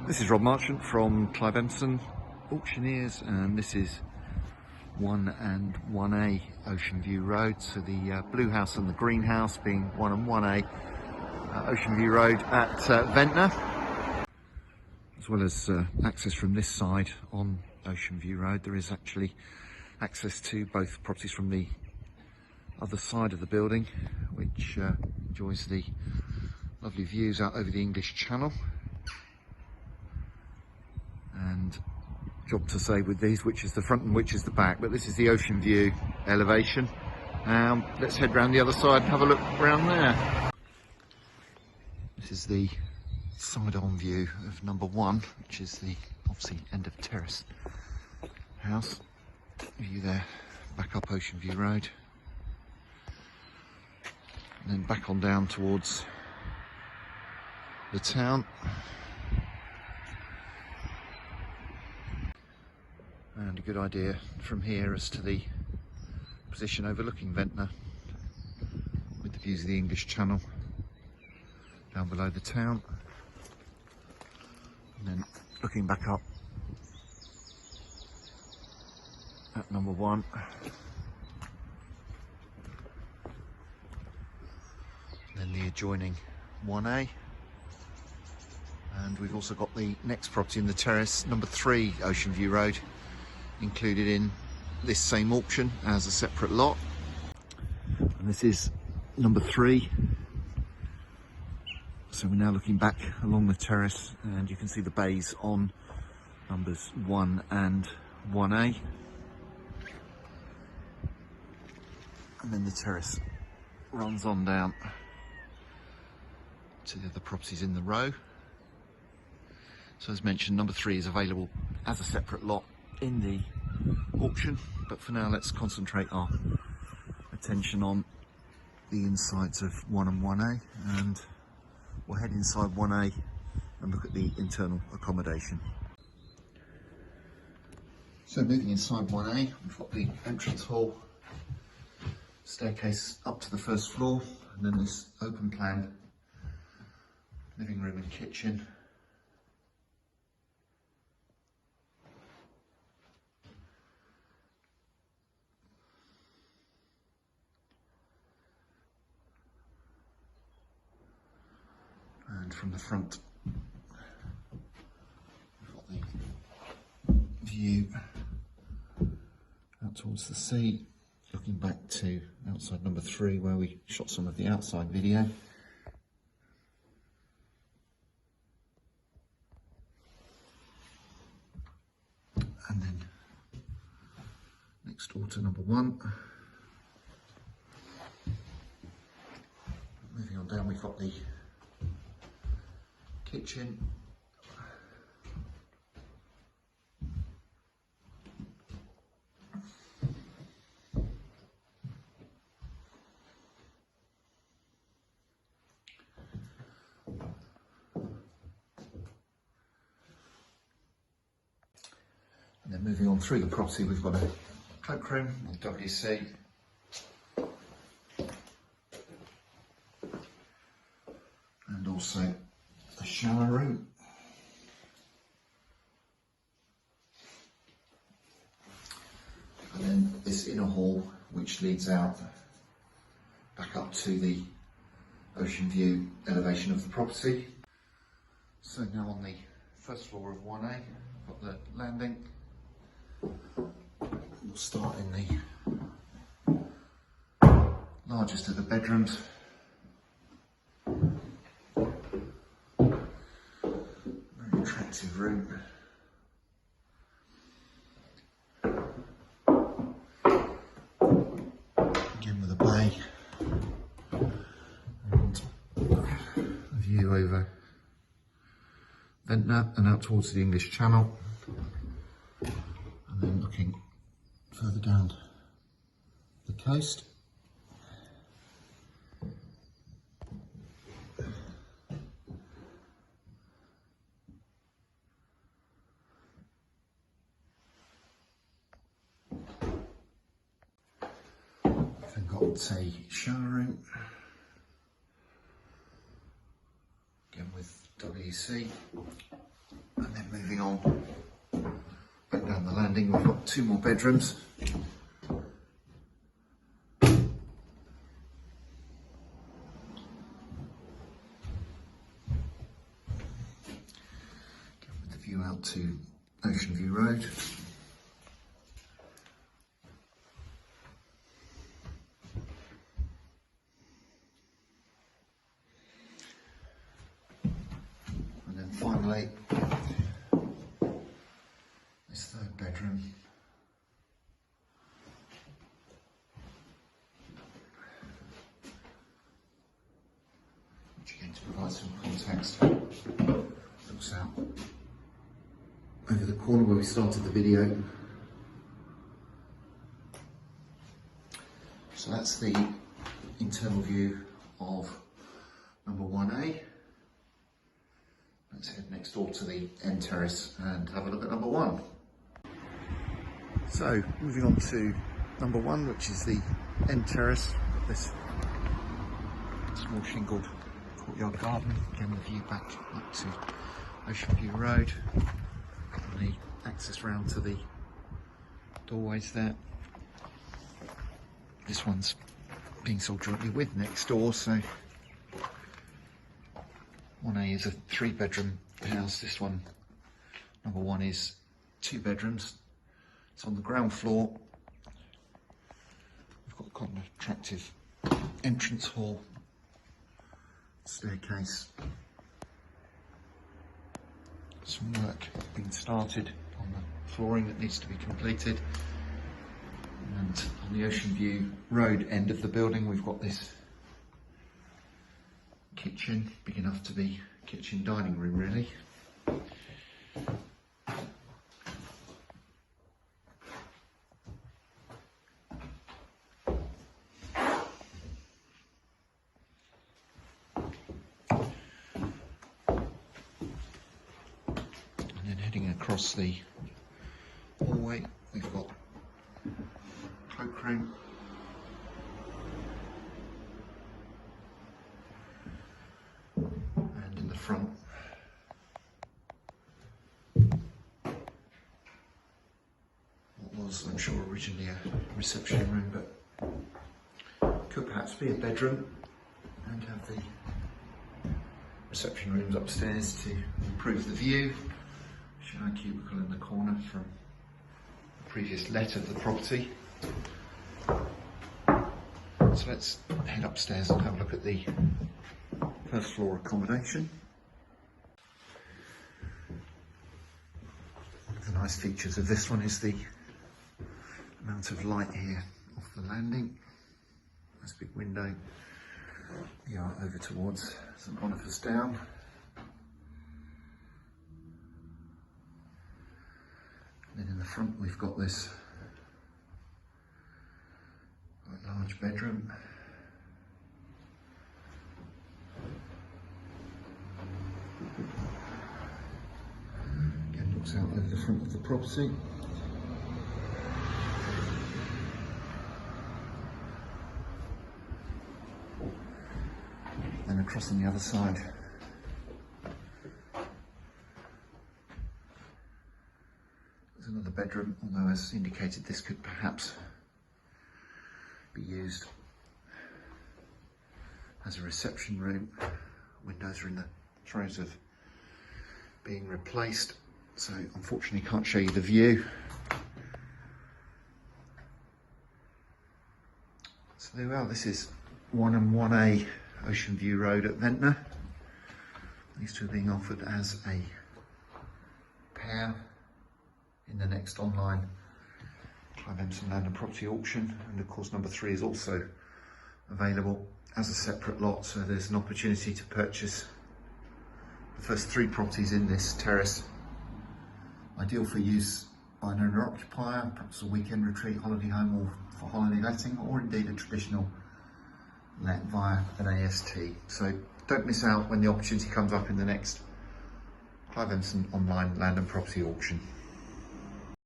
This is Rob Marchant from Clive Empson Auctioneers, and this is 1 and 1A Ocean View Road. So the blue house and the green house being 1 and 1A Ocean View Road at Ventnor, as well as access from this side on Ocean View Road. There is actually access to both properties from the other side of the building, which enjoys the lovely views out over the English Channel. And job to say with these, which is the front and which is the back, but this is the ocean view elevation. Let's head round the other side and have a look around there. This is the side-on view of number 1, which is the obviously end of terrace house. View there, back up Ocean View Road, and then back on down towards the town. And a good idea from here as to the position overlooking Ventnor, with the views of the English Channel down below the town, and then looking back up at number 1. Then the adjoining 1A, and we've also got the next property in the terrace, number 3 Ocean View Road, included in this same auction as a separate lot. And this is number 3. So we're now looking back along the terrace, and you can see the bays on numbers 1 and 1A. And then the terrace runs on down to the other properties in the row. So as mentioned, number 3 is available as a separate lot in the auction, but for now let's concentrate our attention on the insides of 1 and 1A, and we'll head inside 1A and look at the internal accommodation. So moving inside 1A, we've got the entrance hall, staircase up to the first floor, and then this open plan living room and kitchen. And from the front, we've got the view out towards the sea, looking back to outside number 3 where we shot some of the outside video. And then next door to number 1. Moving on down, we've got the kitchen, and then moving on through the property, we've got a cloakroom with WC, and also a shower room. And then this inner hall, which leads out back up to the ocean view elevation of the property. So now on the first floor of 1A, I've got the landing. We'll start in the largest of the bedrooms. Attractive room. Again with a bay and a view over Ventnor and out towards the English Channel, and then looking further down the coast. Got a shower room, again with WC, And then moving on back down the landing, we've got 2 more bedrooms. With the view out to Ocean View Road. And then finally, this 3rd bedroom. Which again, to provide some context, looks out over the corner where we started the video. So that's the internal view of number 1A. Let's head next door to the end terrace and have a look at number 1. So moving on to number 1, which is the end terrace. Got this small shingled courtyard garden, again with a view back up to Ocean View Road. And the access round to the doorways there. This one's being sold jointly with next door, so 1A is a 3-bedroom house. This one, number 1, is 2 bedrooms. It's on the ground floor. We've got quite an attractive entrance hall, staircase. Some work being started on the flooring that needs to be completed. And on the Ocean View Road end of the building, we've got this kitchen, big enough to be kitchen dining room really. And then heading across the hallway, we've got cloakroom. And in the front, what was, I'm sure, originally a reception room, but could perhaps be a bedroom, and have the reception rooms upstairs to improve the view. Shower cubicle in the corner from the previous let of the property. So let's head upstairs and have a look at the 1st floor accommodation. One of the nice features of this one is the amount of light here off the landing. Nice big window. We are over towards St Boniface Down. And then in the front we've got this quite large bedroom. Again, looks out over the front of the property. Then across on the other side, there's another bedroom, although as indicated this could perhaps be used as a reception room. Windows are in the throes of being replaced, so unfortunately can't show you the view. So there we are, this is 1 and 1A Ocean View Road at Ventnor. These two are being offered as a pair in the next online Clive Empson Land and Property auction, and of course number 3 is also available as a separate lot, so there's an opportunity to purchase the first 3 properties in this terrace, ideal for use by an owner occupier, perhaps a weekend retreat, holiday home, or for holiday letting, or indeed a traditional let via an AST. So don't miss out when the opportunity comes up in the next Clive Empson online land and property auction.